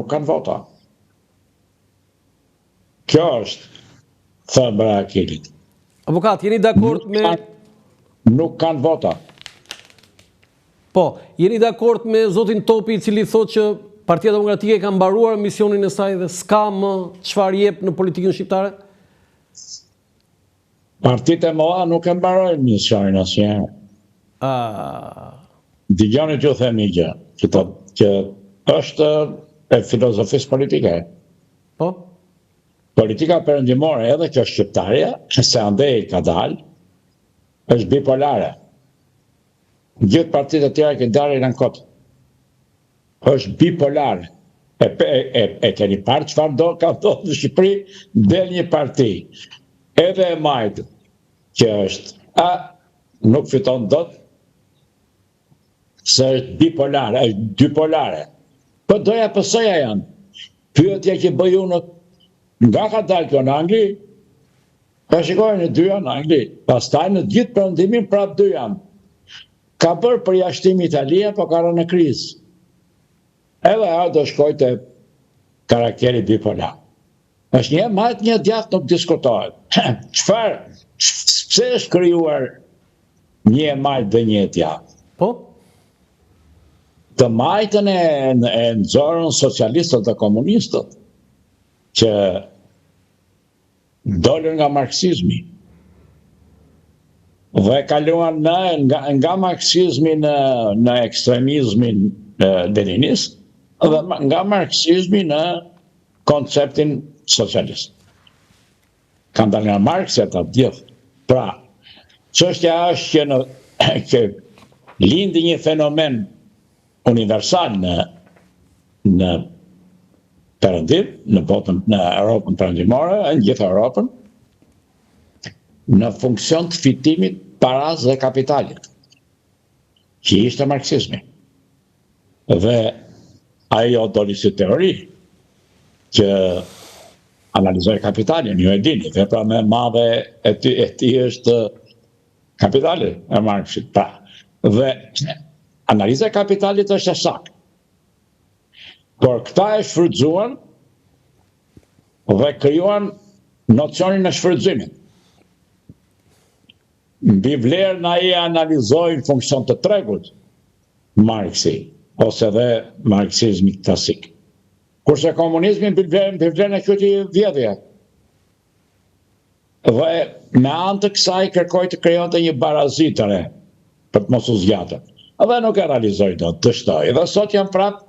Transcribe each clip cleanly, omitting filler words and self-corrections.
nuk kanë vota. Kjo është thëmbra e Akilit. Avokat, jeni dakord me... Nuk kanë vota. Po, jeni dakord me zotin Topi i cili thotë që Partia Demokratike ka mbaruar misionin e saj dhe s'ka më çfarë jep në politikën shqiptare? Partitë e mëdha nuk e mbarojnë misionin asnjëherë. Dëgjoni t'ju them një gjë, që është e filozofisë politike. Po? Politika perëndimore, edhe kjo shqiptarja, se andej ka dalë, është bipolare. Gjithë partitë e tjera që dalin në kot. Është bipolare. E keni parë çfarë ka ndodhur në Shqipëri, del një parti, edhe e majtë, që është nuk fiton dot, se është bipolare, është dypolare. Po doja pësëja janë. Pyetja që bëj unë, nga ka dalë kjo në Angli, ka shikojnë në dy janë në Angli, pastaj në gjithë perëndimin prapë dy janë. Ka bërë përjashtim Italia, po ka rënë në krizë. Edhe ajo do shkojë te karakteri bipolar. Është një majt, një djathtë, nuk diskutohet. Pse është krijuar një majt dhe një djathtë? Po? Të majtën e nxorën socialistët dhe komunistët, që dolën nga marksizmi. Dhe kaluan nga marksizmi në ekstremizmin leninist, dhe nga marksizmi në konceptin socialist. Kanë dalë nga Marx e të gjithë. Pra, çështja është që lindi një fenomen universal në perëndim, në botën, në Europën perëndimore, në gjithë Europën, në funksion të fitimit paras dhe kapitalit, që ishte marksizmi. Dhe ajo doli si teori që analizoj kapitalin, ju e dini, vepra më e madhe e tij është kapitali e Marxit. Dhe analiza e kapitalit është e saktë. Por këta e shfrytzuan dhe krijuan nocionin e shfrytëzimit. Mbi vlerën ai analizoi në funksion të tregut Marxi, ose dhe marksizmi klasik. Kurse komunizmi mbi vlerën e qyti vjedhje. Dhe me anë të kësaj kërkoi të krijonte një barazi të re për të mos u zgjatur. Dhe nuk e realizoi dot, dështoi. Dhe sot janë prapë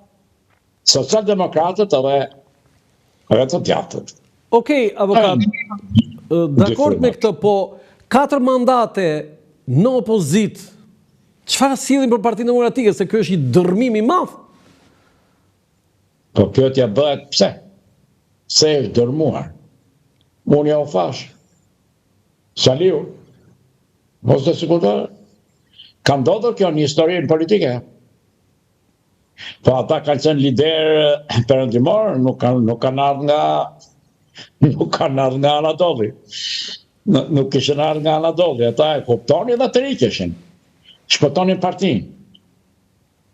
socialdemokratët edhe të djatët. Okej, avokat, dakord me këtë, po 4 mandate në opozit, çfarë sillin për Partinë Demokratike, se kjo është një dërmim i madh? Po pyetja bëhet pse? Pse është dërmuar? Unë ja u thash. Saliu, mos të sigurisht, ka ndodhur kjo në historinë politike. Po ata kanë qenë lider perëndimor, nuk kanë ardhur nga Anadolli. Nuk kishin ardhur nga Anadolli, ata e kuptonin dhe të rikeshin. Shpëtonin partinë.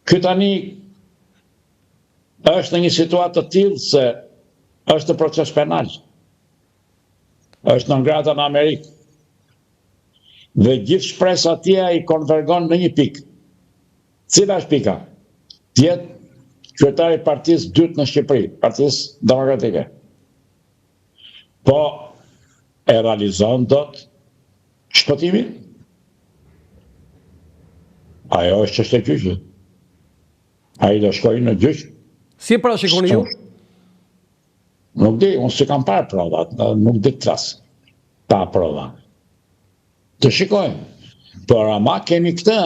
Ky tani është në një situatë të tillë se është në proces penal. Është në ngrata në Amerikë. Dhe gjithë shpresa tia i konvergon në një pikë. Cila është pika? Tjetë kryetari partisë dytë në Shqipëri, Partisë Demokratike. Po e realizon dot shpëtimin? Ajo është çështje gjyqi. Ai do shkojë në gjyq. Si e parashikoni ju? Nuk di, unë si kam parë provat, nuk di të flas pa prova. Të shikojmë. Por ama kemi këtë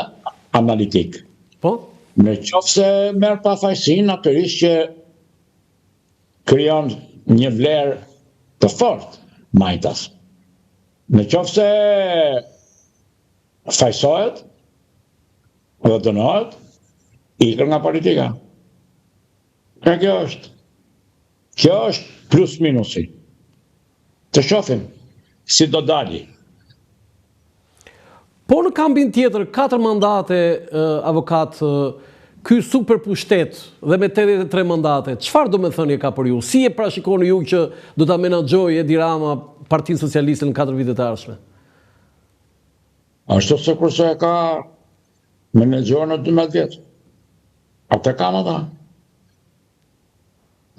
analitik. Po? Në qoftë se merr pafajësinë, natyrisht që krijon një vlerë të fortë majtas. Në qoftë se fajsohet dhe dënohet, ikën nga politika. Kjo është plus minusi. Të shohim si do dali. Po në kambin tjetër, 4 mandate, avokat, ky super pushtet dhe me 83 mandate, çfarë do me thënie ka për ju? Si e parashikoni ju që do ta menaxhojë Edi Rama Partinë Socialiste në 4 vitet e ardhshme? Ashtu se kurse e ka menaxhuar në 12 vjet. Ata kanë ata.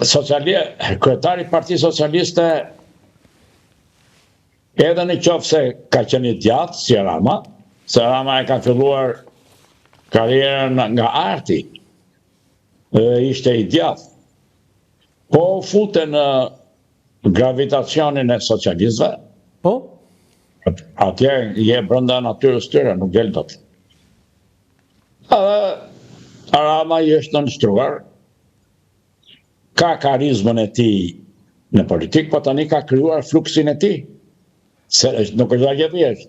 Kryetari i Partisë Socialiste, edhe në qoftë se ka qenë i djathtë si Rama, se Rama e ka filluar karrierën nga arti, ishte i djathtë, po fute në gravitacionin e socialistëve, Po? atje je brenda natyrës tyre, nuk del dot. Edhe Rama i është nënshtruar, ka karizmën e tij në politikë, po tani ka krijuar fluksin e tij. Se nuk është gjë e thjeshtë.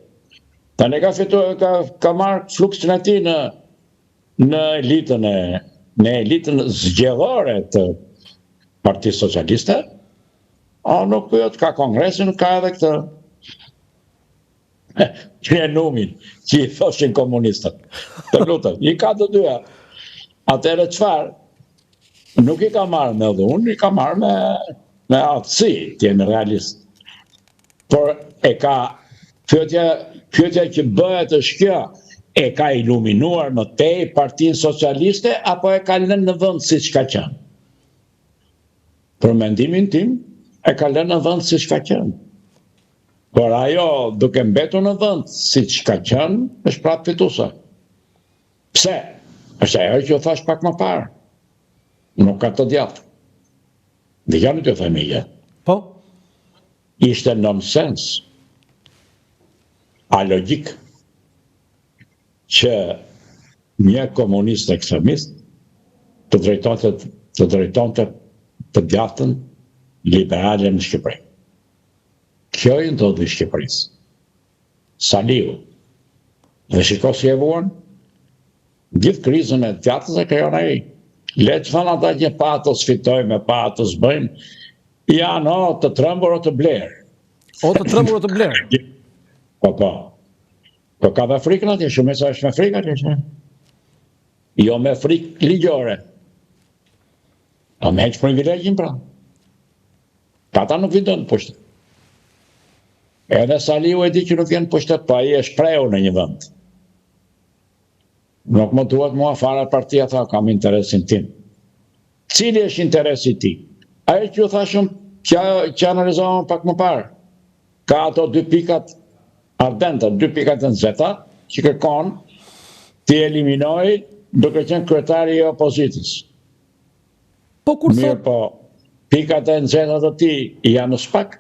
Tani ka fituar, ka marrë fluksin e tij në elitën zgjedhore të Partisë Socialiste. Nuk pyet, ka kongresin, ka edhe këtë Qenumin, që i thoshin komunistët. Të lutem, i ka të dyja. Atëherë çfarë? Nuk i ka marrë me dhunë, i ka marrë me aftësi, të jemi realist. Por e ka, pyetja që bëhet është kjo, e ka iluminuar më tej Partinë Socialiste, apo e ka lënë në vend siç ka qenë? Për mendimin tim, e ka lënë në vend siç ka qenë. Por ajo, duke mbetur në vend siç ka qenë, është prapë fituese. Pse? Është ajo që u thash pak më parë. Nuk ka të djathtë. Dhe janë të themije. Po? Ishte nonsens, alogjik, që një komunist ekstremist të drejtonte të djathtën liberale në Shqipëri. Kjo i ndodhi Shqipërisë. Saliu. Dhe shiko si e vuan, gjithë krizën e djathtës e krijon ai. Le të thonë ata që patos fitojmë, patos bëjmë, janë të trembur o të blerë. O të trembur o të blerë? Po. Po ka dhe frikën atje, shumica është me frikë atje. Jo me frikë ligjore. Po me heqë privilegjin pra. Ata nuk vindon pushtet. Edhe Saliu e di që nuk vjen pushtet, po ai e shprehu në një vend. Nuk më duhet mua fare partia, tha, kam interesin tim. Cili është interesi ti? Ajo që ju thashëm, që analizovëm pak më parë. Ka ato 2 pikat ardente, 2 pikat e nxehta, që kërkon të eliminoj duke qenë kryetari i opozitës. Po kur Mirë, po, pikat e nxehta të ti janë në SPAK.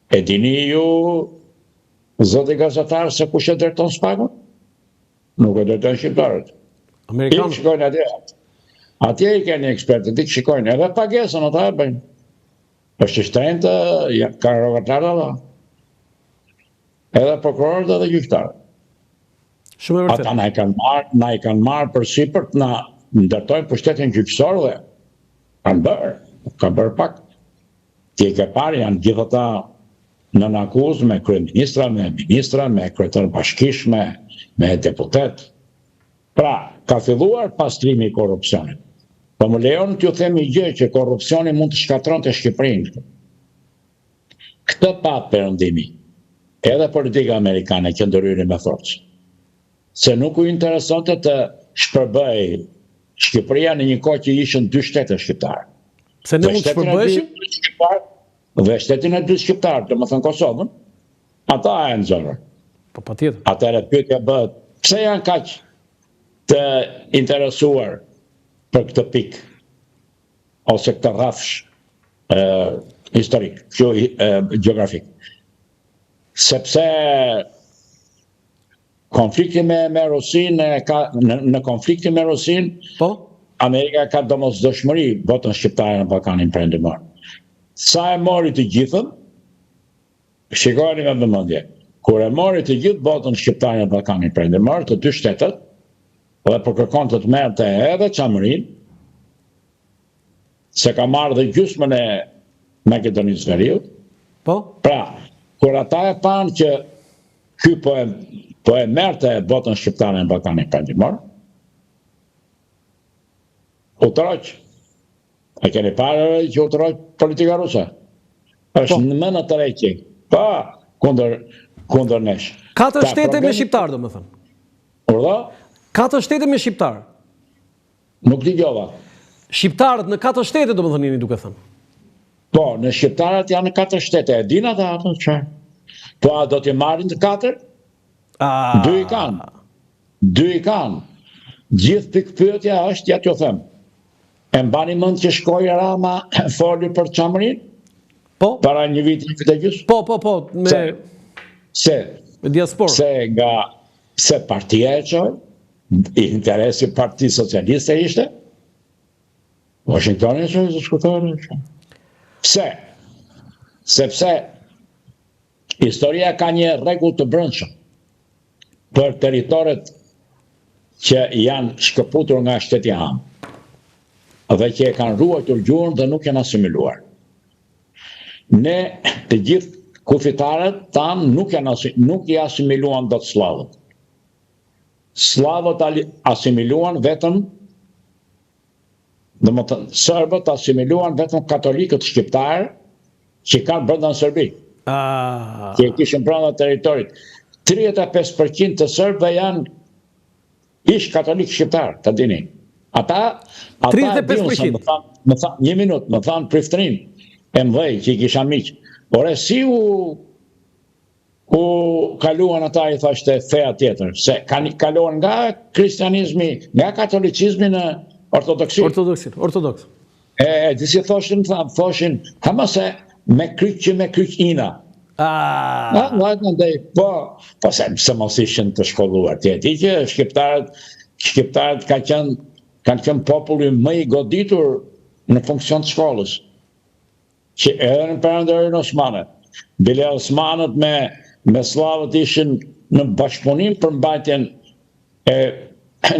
E dini ju, zoti gazetar, se kush e drejton SPAK-un? Nuk e drejton shqiptarët. Amerikanë. I shikojnë atje. Atje i keni ekspertët, i shikojnë, edhe pagesën ata e bëjnë. Është shtrenjtë, ka rogatarë ata. Edhe prokurorët edhe gjyqtarët. Shumë e vërtetë. Ata na i kanë marrë për sipër të na ndërtojnë pushtetin gjyqësor dhe kanë bërë pak. Ti e ke parë, janë gjithë ata në akuzë me kryeministra, me ministra, me kryetar bashkish, me deputet. Pra, ka filluar pastrimi i korrupsionit. Po më lejon t'ju them një gjë që korrupsioni mund të shkatronte Shqipërinë. Këtë pa perëndimi. Edhe politika amerikane që ndërhyri me forcë. Se nuk u interesonte të shpërbëj Shqipëria në një kohë që ishin 2 shtete shqiptare. Se ne mund të shpërbëheshim? Dhe shtetin e 2 shqiptarë, domethënë Kosovën, ata e nxorën. Po patjetër. Atëherë pyetja bëhet, pse janë kaq të interesuar për këtë pikë ose këtë rrafsh historik, geografik? Sepse konflikti me Rusin, në konflikti me Rusin, Po? Amerika ka domosdoshmëri botën shqiptare në Ballkanin Perëndimor. Sa e mori të gjithën, shikoni me vëmendje, kur e mori të gjithë botën shqiptare në Ballkanin Perëndimor, të 2 shtetet, dhe për kërkon të merrte edhe Çamërin, se ka marrë dhe gjysmën e Maqedonisë Veriut. Po? Pra, kur ata e panë që ky po e merrte botën shqiptare në Ballkanin Perëndimor, Utroq. A keni parë që utroq politika ruse? Është në më në të reqi. Pa, kundër nesh. 4 shtete me shqiptar, do më thënë. Urdhë? 4 shtete me shqiptar. Nuk t'i gjova. Shqiptarët në 4 shtete, do më thënë, jeni duke thënë. Po, në shqiptarët janë në 4 shtete. E din ata ato që? Po, a do t'i marrin të 4? 2 i kanë. 2 i kanë. Gjithë pikpyetja është, ja t'ju them. E mbani mend që shkoi Rama foli për Çamrin? Po? Para një viti këtë gjysmë? Po, me diasporë. Se partia e qoj, interesi Parti Socialiste ishte, Washington e qoj, diskutojnë. Pse? Sepse historia ka një rregull të brendshëm për territoret që janë shkëputur nga shteti ham dhe që e kanë ruajtur gjuhën dhe nuk janë asimiluar. Ne të gjithë kufitarët tanë nuk i asimiluan dot slavët. Slavët asimiluan vetëm, domethënë serbët asimiluan vetëm katolikët shqiptarë që kanë brenda në Serbi. Që e kishin brenda territorit. 35% të serbëve janë ish katolik shqiptar, të dini. Ata 35%. Më thanë, një minutë, më thanë priftrin e mdhej që i kisha miq. Ore, si u kaluan ata, i thashte, feja tjetër? Se kaluan nga kristianizmi, nga katolicizmi në ortodoksi. Ortodoks. Disi thoshin, hama se me kryq ina. Po se mos ishin të shkolluar. Ti që shqiptarët kanë qenë populli më i goditur në funksion të shkollës. Që edhe në perandorin Osmane. Bile Osmanët me slavët ishin në bashkëpunim për mbajtjen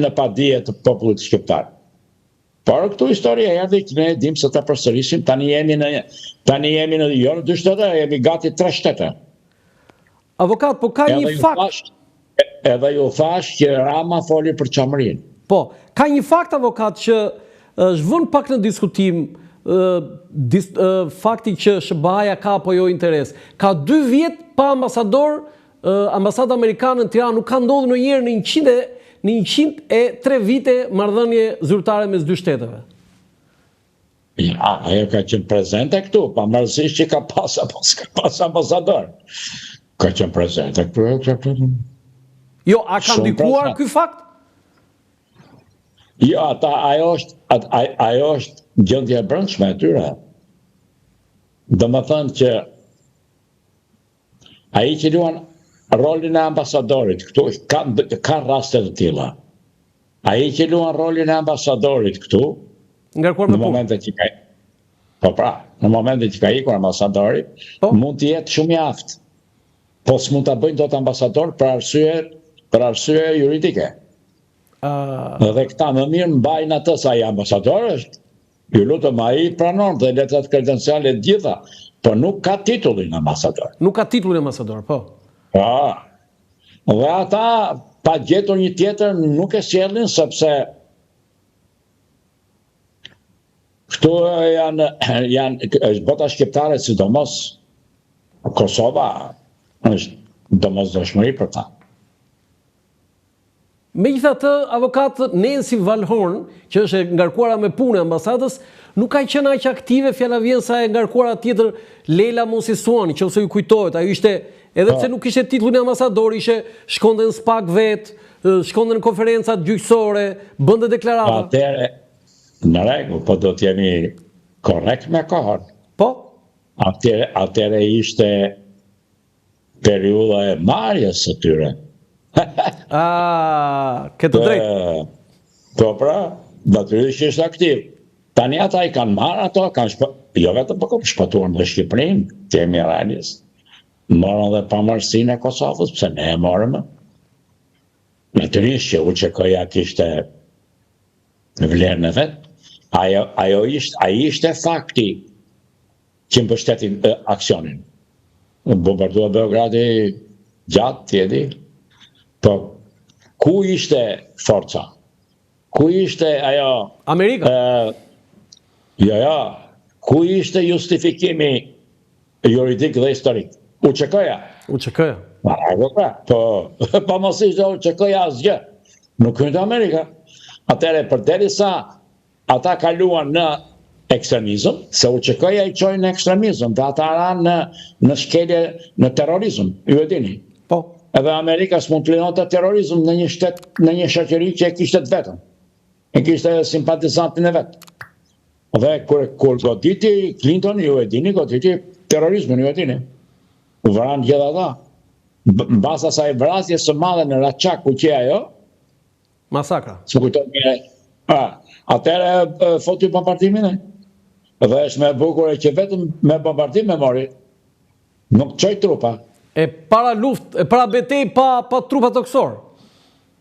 në padije të popullit shqiptar. Por këtu historia erdhi që ne dim se ta përsërisim, tani jemi në jo në 2 shtete, jemi gati 3 shtete. Avokat, po ka një fakt. Edhe ju thash që Rama foli për Çamrin. Po, ka një fakt, avokat, që zhvon pak në diskutim fakti që SBA-ja ka apo jo interes. Ka 2 vjet pa ambasador, ambasada amerikane në Tiranë nuk ka ndodhur ndonjëherë në 103 vite marrëdhënie zyrtare mes 2 shteteve. Ja, ajo ka qenë prezente këtu, pavarësisht që ka pas ambasador. Ka qenë prezente këtu. Jo, a ka ndikuar ky fakt? Jo, ajo është gjendje e brendshme e tyre. Domethënë që ai që luan rolin e ambasadorit këtu, ka raste të tilla. Ai që luan rolin e ambasadorit këtu, ngarkuar me punë. Në momentin që ka ikur ambasadori, mund të jetë shumë i aftë. Po s'mund ta bëjnë dot ambasador për arsye juridike. Dhe këta më mirë mbajnë atë sa i ambasador është, ju lutem ai pranon dhe letrat kredenciale të gjitha, po nuk ka titullin ambasador. Nuk ka titullin ambasador, po. Dhe ata pa gjetur një tjetër nuk e sjellin sepse këtu është bota shqiptare, sidomos Kosova është domosdoshmëri për ta. Megjithatë, avokat Nancy Valhorn, që është e ngarkuara me punë e ambasadës, nuk ka qenë aq aktive, fjala vjen sa e ngarkuara tjetër Leila Mosisuani, nëse ju kujtohet, ajo ishte edhe pse nuk kishte titullin e ambasador, shkonte në SPAK vet, shkonte në konferencat gjyqësore, bënte deklarata. Atëre, në rregull, po do të jemi korrekt me kohën. Po? Atëre ishte periudha e marrjes së tyre. Këtë drejt. Po pra, natyrisht ishte aktiv. Tani ata i kanë marrë ato, jo vetëm po shpëtuar në Shqipërinë, të jemi realist. Morën dhe pavarësinë e Kosovës, pse ne e morëm. Natyrisht që UÇK-ja kishte vlerën e vet. Ai ishte fakti që mbështeti aksionin. Bombardua Beogradi gjatë, ti e di. Po, ku ishte forca? ku ishte ajo... Amerika? Jo, ku ishte justifikimi juridik dhe historik? UÇK-ja. UÇK-ja. Po mos ishte UÇK-ja asgjë. Nuk hynte Amerika. Atëre përderisa ata kaluan në ekstremizëm, se UÇK-ja i çojnë në ekstremizëm, dhe ata ranë në shkelje në terrorizëm, ju e dini. Po. Edhe Amerika s'mund të lejonte terrorizëm në një shtet, në një shoqëri që e kishte të vetën. E kishte simpatizantin e vet. Dhe kur goditi Clinton, ju e dini, goditi terrorizmin, ju e dini. U vranë gjithë ata. Mbas asaj vrasjes së madhe në Raqaq, ku që ajo? Masakra. S'u kujton mirë. Atëre foti bombardimin e. Dhe është me bukur që vetëm me bombardim me mori. Nuk çoj trupa. E para luft, e para betej pa trupa toksor.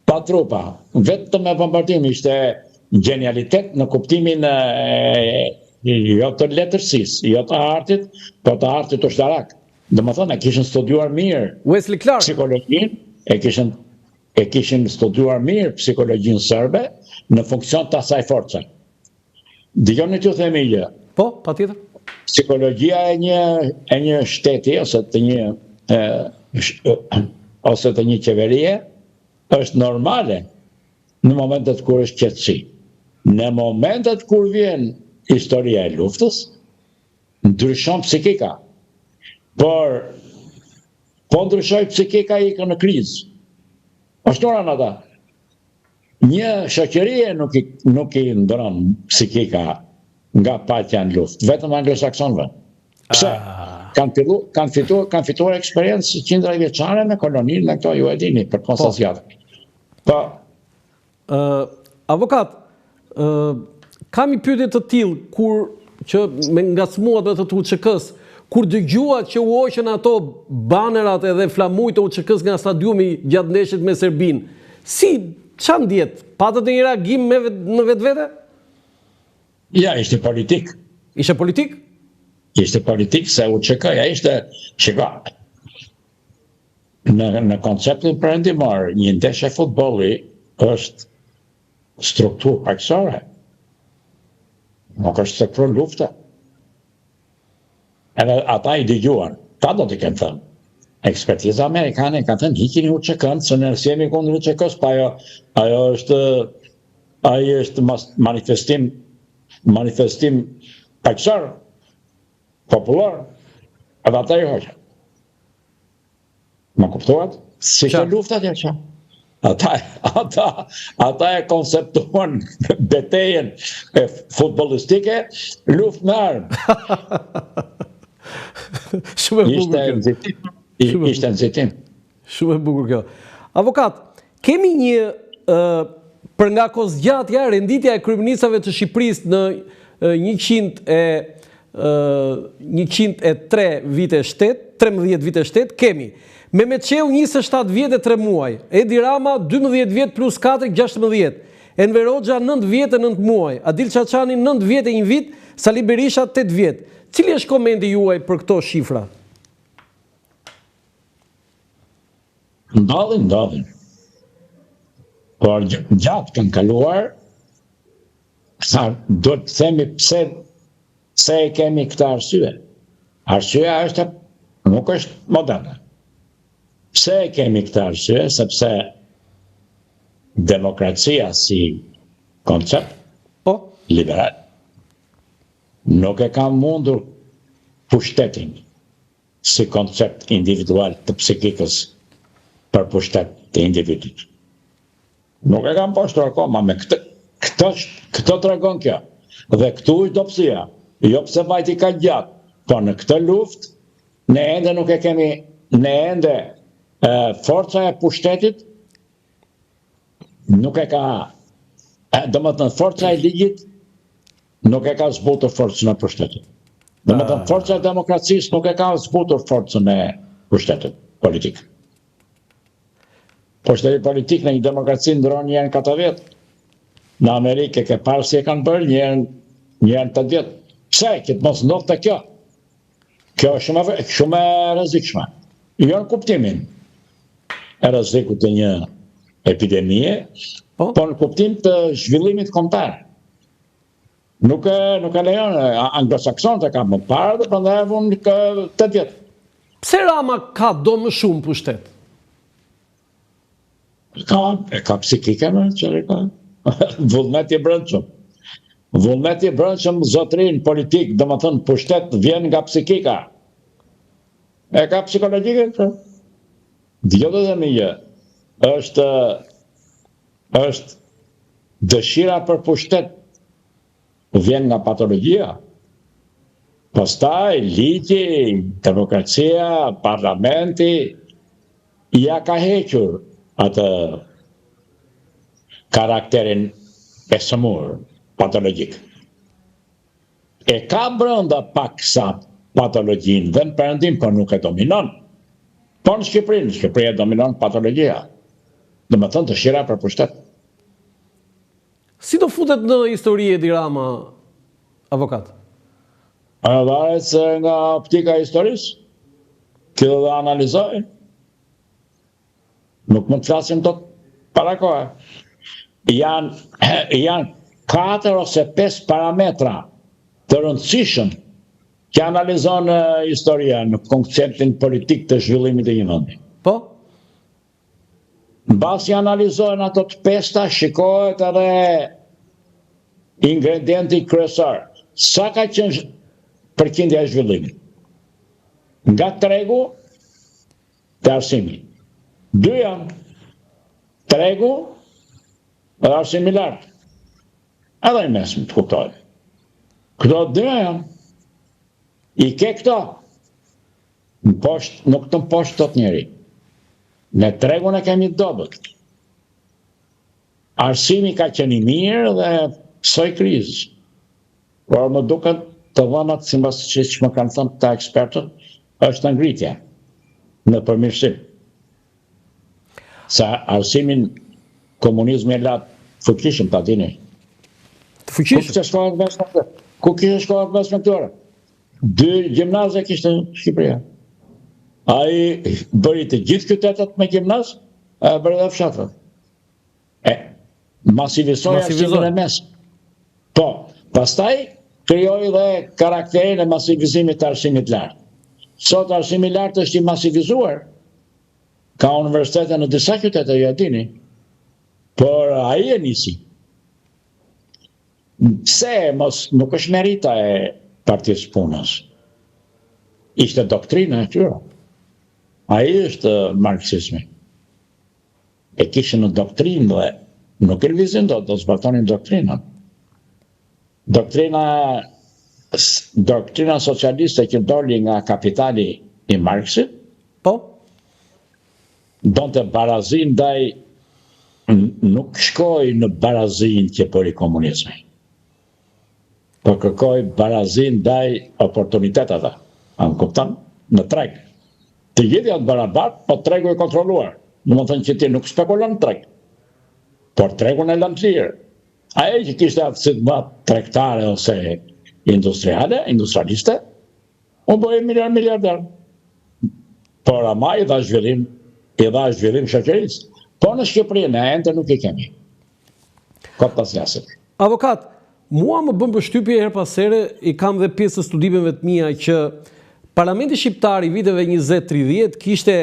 Pa trupa. Vetëm me bombardim ishte genialitet në kuptimin jo të letërsisë, jo të artit, por të artit ushtarak. Domethënë, e kishin studiuar mirë Wesley Clark. Psikologjinë, e kishin studiuar mirë psikologjinë serbe në funksion të asaj force. Dëgjoni t'ju themi gjë. Po, patjetër. Psikologjia e një shteti ose të një qeverie është normale në momentet kur është qetësi. Në momentet kur vjen historia e luftës, ndryshon psikika. Por ndryshoj psikika i ka në krizë. Ashtu ranë ata. Një shoqërie nuk i ndron psikika nga paqja në luftë, vetëm anglosaksonëve. Pse? Kanë fituar eksperiencë qindra vjeçare me koloninë në këto, ju e dini, për konstasiatë. Po. Avokat, kam i pyetje të tillë që me ngacmuat me të UÇK-s, kur dëgjuat që u hoqën ato banerat edhe flamujt të UÇK-s nga stadiumi gjatë ndeshjet me Serbinë, ç'a ndjet? Patët një reagim në vetvete? Ja, ishte politik. Ishte politik? Ishte politik se UÇK-ja ishte, shiko, në konceptin perëndimor, një ndeshje futbolli është strukturë pakësore. Nuk është strukturë lufte. Edhe ata i dëgjuan, ta do t'i kemë thënë. Ekspertiza amerikane ka thënë hiqini UÇK-n, se ne jemi kundër UÇK-s, pa ajo është manifestim pakësor, popullor, edhe ata i hoqën. Më kuptohet? Si që luftat e që. Ata e konceptuan betejen futbolistike luft me armë. Ishte nxitim. Shumë e bukur kjo. Avokat, kemi një për nga kozgjatja, renditja e kryeministrave të Shqipërisë në 103 vite shtet, 13 vite shtet, kemi Mehmet Çeu 27 vjet e 3 muaj, Edi Rama 12 vjet plus 4, 16, Enver Hoxha 9 vjet e 9 muaj, Adil Çaçani 9 vjet e 1 vit, Sali Berisha 8 vjet. Cili është komendi juaj për këto shifra? Ndodhin. Por gjatë kanë kaluar, do të themi pse e kemi këtë arsye. Arsyeja nuk është moderne. Pse e kemi këtë arsye? Sepse demokracia si koncept liberal nuk e ka mundur pushtetin si koncept individual të psikikës për pushtet të individit. Nuk e kam poshtur akoma me këtë tregon kjo. Dhe këtu është dobësia. Jo pse vajti ka gjatë, po në këtë luftë ne ende nuk e kemi, ne ende forca e pushtetit nuk e ka, domethënë forca e ligjit nuk e ka zbutur forcën e pushtetit. Domethënë forca e demokracisë nuk e ka zbutur forcën e pushtetit politik. Pushteti politik në një demokraci ndron një herë në 4 vjet. Në Amerikë ke parë si e kanë bërë një herë në 8 vjet. Pse që të mos ndodhte kjo? Kjo është shumë e rrezikshme. Jo në kuptimin e rrezikut të një epidemie, Po? Po në kuptim të zhvillimit kombëtar. Nuk e lejon, anglosaksonët e ka më parë dhe prandaj vonë 8 vjet. Pse Rama ka do më shumë pushtet? Ka psikike më që ka. Vullnet i brendshëm. Vullnet i brendshëm zotrin politik, domethënë pushtet vjen nga psikika. E ka psikologjike këtë. Djallë dhe mije, është dëshira për pushtet, vjen nga patologjia. Pastaj ligji, demokracia, parlamenti ja ka hequr atë karakterin e sëmur patologjik. E ka brenda paksa patologjin dhe në perëndim, por nuk e dominon. Po në Shqipëri e dominon patologjia. Dhe më thënë dëshira për pushtet. Si do futet në histori Edi Rama, avokat? Varet se nga optika e historisë, kjo dhe analizoj. Nuk mund të flasim tot para kohe. Janë 4 ose 5 parametra të rëndësishëm që analizon historia në konceptin politik të zhvillimit të një vendi. Po? Mbasi analizojnë ato të 5-ta, shikohet edhe ingredienti kryesor. Sa ka qenë përqindja e zhvillimit? Nga tregu të arsimi. 2 janë tregu dhe arsimi lartë. Edhe i mesëm të kuptojnë. Këto 2 janë. I ke këto. Nuk të mposhtë tot njeri. Në tregun e kemi dobët. Arsimi ka qenë i mirë dhe soi krizë. Por më duket të dhënat, sipas që më kanë thënë ta ekspertët, është ngritje në përmirësim. Sa arsimin komunizmi e latë fuqishëm, ta dini. Fuqishëm? Ku kishte shkollat mesmetore? 2 gjimnaze kishte Shqipëria. Ai bëri të gjithë qytetet me gjimnaz, bëri dhe fshatrat. Masivisoi arsimin e mes. Po, pastaj krijoi dhe karakterin e masivizimit të arsimit lartë. Sot arsimi lartë është i masivizuar. Ka universitete në disa qytete, ju e dini. Por ai e nisi. Pse nuk është merita e Partisë Punës? Ishte doktrina e tyre. Ai është marksizmi. E kishin në doktrinë dhe nuk e lëvizin do zbatonin doktrinën. Doktrina socialiste që doli nga kapitali i Marksit, po? Donte barazin ndaj, nuk shkoi në barazin që bëri komunizmi. Po kërkoi barazin ndaj oportuniteteve. A më kupton? Në treg. Të gjithë janë barabartë, po tregu i kontrolluar. Domethënë që ti nuk spekulon në treg, por tregun e lën lirë. Ai që kishte aftësi më tregtare ose industrialiste, u bëri miliarder. Por ama i dha zhvillim shoqërisë. Po në Shqipëri ne ende nuk i kemi. Ka pasjaset. Avokat, mua më bën përshtypje her pas here, i kam dhe pjesë të studimeve të mia që Parlamenti Shqiptar i viteve 20-30 kishte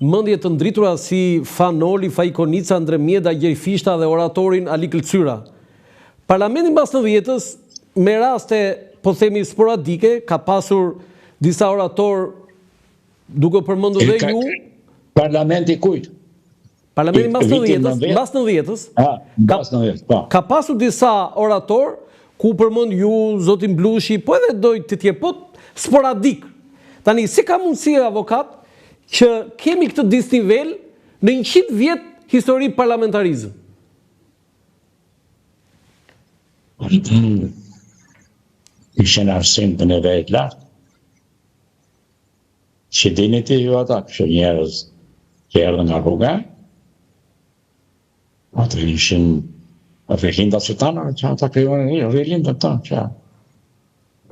mendje të ndritura si Fanoli, Fajkonica, Ndremjeda, Gjerfishta dhe oratorin Ali Këlcyra. Parlamenti mbas 90-s, me raste, po themi sporadike, ka pasur disa orator, duke përmendur dhe ju. Parlamenti kujt? Parlamenti mbas 90-s, ka pasur disa orator, ku përmend ju, zotin Blushi, po edhe doj të tjerë, po sporadik. Tani, si ka mundësi avokat që kemi këtë disnivel në 100 vjet histori parlamentarizëm? Ishen arsim të nivelit lartë. Që dini ti ju ata, kështë njerëz që erdhën nga rruga, atë ishin rrilindat që tanë, që ata krijuan rrilindat tanë, që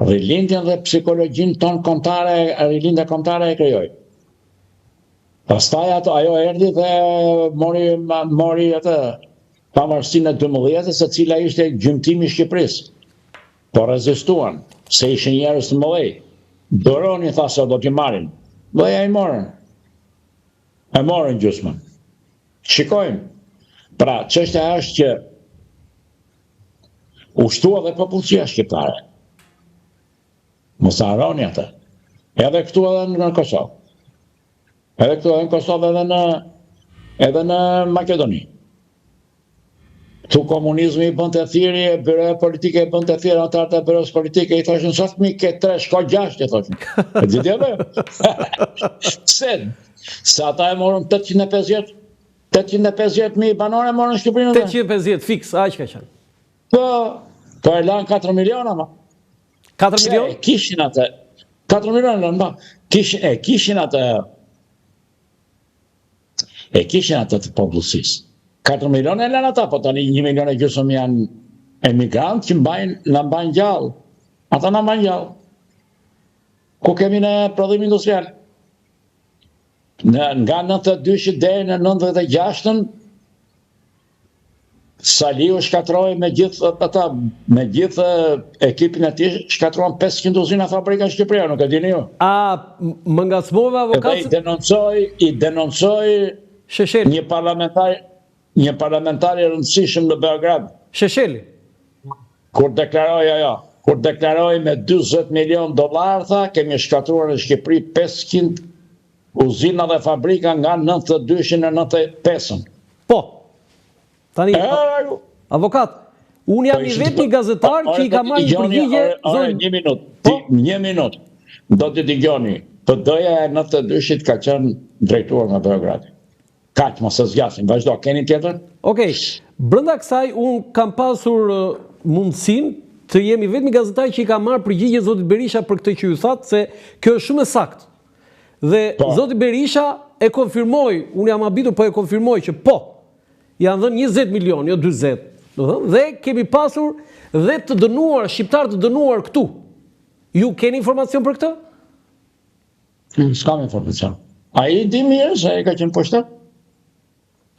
rrilindjen dhe psikologjin tonë kombëtare, rrilindja kombëtare e krijoi. Pastaj ajo erdhi dhe mori atë pavarësinë e 12-s, e cila ishte gjymtimi i Shqipërisë. Po rezistuan, se ishin njerëz të mëdhej. Doroni tha se do t'i marrin. Dhe ja i morën. E morën gjysmën. Shikojmë. Pra, çështja është që u shtua dhe popullsia shqiptare. Mos harroni atë. Edhe këtu edhe në Kosovë. Edhe këtu edhe në Kosovë edhe në Maqedoni. Tu komunizmi i bënte thirrje, bëre politike i bënte thirrje anëtarët e byrës politike, i thoshin sa fëmijë ke 3, shko 6, i thoshin. E di ti apo? Se ata e morën 850.000 banore morën Shqipërinë. 850 fiks, aq ka qenë. Po e lanë 4 miliona, ma. 4 milion? Kishin atë. 4 miliona lanë, ma. Kishin atë të popullsisë. 4 miliona e lanë ata, po tani 1 milion e gjysmë janë emigrantë që na mbajnë gjallë. Ata na mbajnë gjallë. Ku kemi në prodhim industrial? Nga 92 deri në 96-ën, Saliu shkatroi me gjithë ekipin e tij, shkatroan 500 uzina fabrika në Shqipëri, nuk e dini ju. A më ngacmove avokat? I denoncoi Shesheli. Një parlamentar i rëndësishëm në Beograd. Shesheli. Kur deklaroi me $40 milion, tha, kemi shkatruar në Shqipëri 500 uzina dhe fabrika nga 92-shin e 95-ën. Po. Tani, avokat, unë jam i vetë një gazetar që i ka marrë një përgjigje... Një minut. Do t'i dëgjoni. PD-ja e 92-shit ka qenë drejtuar nga Beogradi. Kaq, mos e zgjasim, vazhdo, keni tjetër? Okej, brenda kësaj unë kam pasur mundësinë të jemi vetëm gazetar që i ka marrë përgjigje zotit Berisha për këtë që ju thatë, se kjo është shumë e saktë. Dhe zoti Berisha e konfirmoi, unë jam habitur, po e konfirmoi që po, janë dhënë 20 milion, jo 40. Dhe kemi pasur dhe të dënuar, shqiptar të dënuar këtu. Ju keni informacion për këtë? S'kam informacion. A i di mirë se e ka qenë pushtet?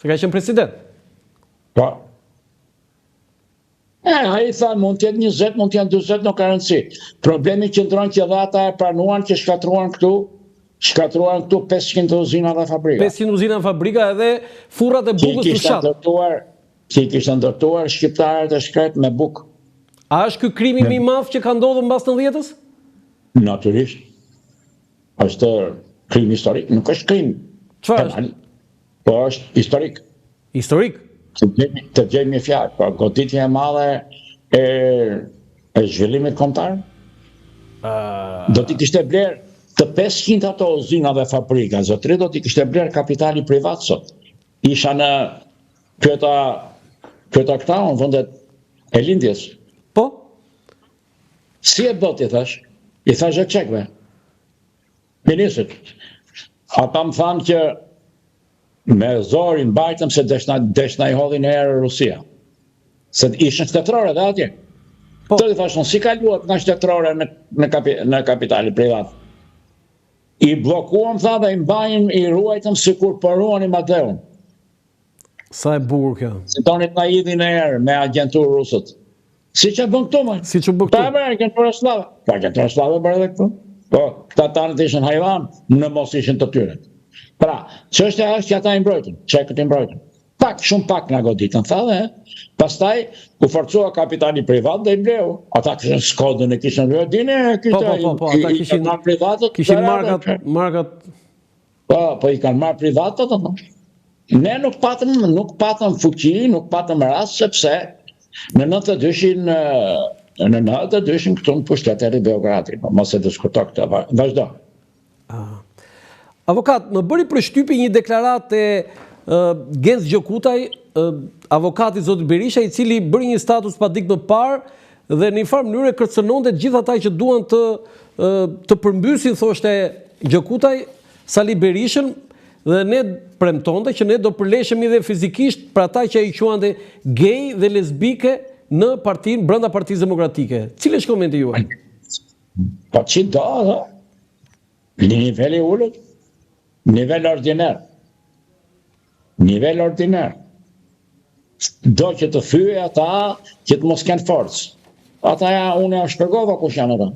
Se ka qenë president? Po. A i tha, mund t'jetë 20, mund t'jenë 20, nuk ka rëndësi. Problemi qëndron që dhe ata e pranuan që shkatruan këtu 500 uzina dhe fabrika. 500 uzina dhe fabrika edhe furrat e bukës të shatë. Që i kishtë ndërtuar shqiptarët e shkret me bukë. A është ky krimi më i madh që ka ndodhur mbas 90-s? Natyrisht. Është krim historik, nuk është krim. Çfarë është? Po është historik. Historik? Të gjejmë një fjalë, po goditja e madhe e zhvillimit kombëtar. Do t'i kishte bler të 500 ato uzina dhe fabrika, zotëri, do t'i kishte bler kapitali privat sot. Isha në këta këta në vëndet e lindjes. Po? Si e bot, i thash? I thash e qekve. Ministrit. Ata më thanë që me zorin bajtëm se deshna i hodhin e erë Rusia. Se ishën shtetërore dhe atje. Të i thashën, si kaluat nga shtetërore në kapitali privat. I blokuam, tha, dhe i mbajnë, i ruajtëm si kur përruan i Mateun. Sa e bukur kjo. Si tonit na idhin e erë me agentur rusët. Si që bën këtu, ma? Si që bën këtu? Pa me agentur e slave. Pa agentur e slave bërë dhe këtu. Po, këta tanët ishën hajvan, në mos ishën të tyre. Pra, çështja është që ata i mbrojtën, çekët i mbrojtën. Shumë pak nga goditën, tha dhe, pastaj u forcua kapitali privat dhe i bleu. Ata kishën Skodën e kishën rrë, dine, ata kishin marrë privatët. Kishin markat. Po, i kanë marrë privatët, ne nuk patëm fuqi, nuk patëm rast, sepse në 92-shin këtu në pushtetet e Beogradit, mos e diskuto këtë, vazhdo. Avokat, më bëri përshtypje një deklarat e Genc Gjokutaj, avokati zotit Berisha, i cili bëri një status pa dik në parë dhe në një farë mënyrë kërcënonte të gjithë ata që duan të përmbysin, thoshte Gjokutaj, Sali Berishën, dhe ne premtonte që ne do përleshemi dhe fizikisht për ata që i quante gay dhe lesbike në partinë, brenda Partisë Demokratike. Cili është komenti juaj? Po që do, në nivel i ullët, nivel ordiner. do që të thyej ata që të mos kenë forcë. Ata unë ja shpjegova kush janë ata.